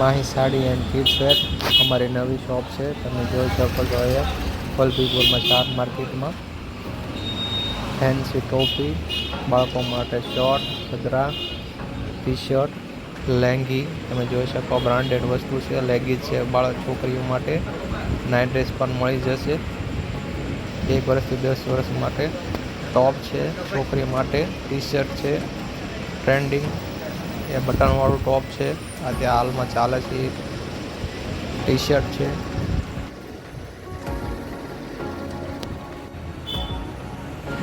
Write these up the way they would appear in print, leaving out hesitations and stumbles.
Mahi sari and kids wear અમારી નવી shop છે, તમે જોઈ શકો છો અહીંયા વલભીપુરમાં શાક માર્કેટમાં. ફેન્સી ટોપી, બાળકો માટે શોર્ટ, સદરા, ટી શર્ટ, લેંગી તમે જોઈ શકો બ્રાન્ડેડ વસ્તુ છે. લેગીસ છે બાળક છોકરીઓ માટે. નાઇટ ડ્રેસ પણ મળી જશે 1 વર્ષથી 10 વર્ષ માટે. ટોપ છે છોકરી માટે. ટી શર્ટ છે ટ્રેન્ડિંગ, એ બટનવાળું ટોપ છે, આ ત્યાં હાલમાં ચાલે છે. ટી શર્ટ છે.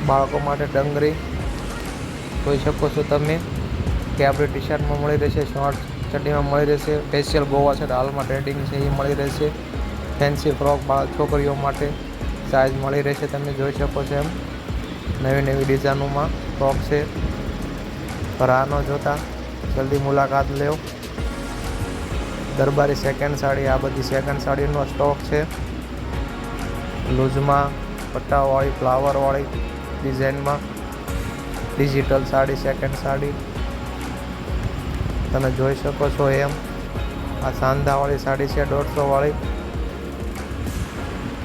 બાળકો માટે ડંગરી જોઈ શકો છો તમે કે આપણે ટી શર્ટમાં મળી રહેશે, શોર્ટ ચડ્ડીમાં મળી રહેશે. ફેશિયલ ગોવા છે હાલમાં ટ્રેન્ડિંગ છે એ મળી રહેશે. ફેન્સી ફ્રોક બાળક છોકરીઓ માટે સાઇઝ મળી રહેશે, તમે જોઈ શકો છો એમ નવી નવી ડિઝાઇનોમાં ફ્રોક છે. રાહ ન જોતા જલ્દી મુલાકાત લ્યો. દરબારી સેકન્ડ સાડી, આ બધી સેકન્ડ સાડીનો સ્ટોક છે. લૂઝમાં પટ્ટાવાળી ફ્લાવરવાળી ડિઝાઇનમાં ડિજિટલ સાડી, સેકન્ડ સાડી તમે જોઈ શકો છો એમ. આ સાંધાવાળી સાડી છે 150 વાળી.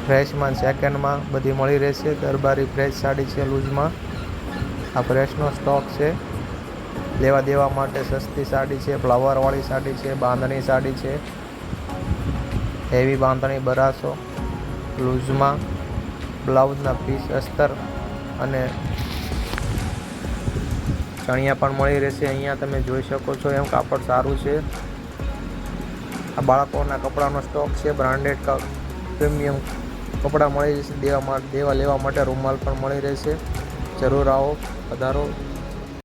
ફ્રેશમાં સેકન્ડમાં બધી મળી રહેશે. દરબારી ફ્રેશ સાડી છે લૂઝમાં, આ ફ્રેશનો સ્ટોક છે. લેવા દેવા માટે સસ્તી સાડી છે, ફ્લાવરવાળી સાડી છે, બાંધણી સાડી છે, હેવી બાંધણી 1200 લૂઝમાં. બ્લાઉઝના પીસ અસ્તર અને ચણિયા પણ મળી રહેશે. અહીંયા તમે જોઈ શકો છો એમ કાપડ સારું છે. આ બાળકોના કપડાનો સ્ટોક છે, બ્રાન્ડેડ પ્રીમિયમ કપડાં મળી જશે. દેવા લેવા માટે રૂમાલ પણ મળી રહેશે. જરૂર આવો, પધારો.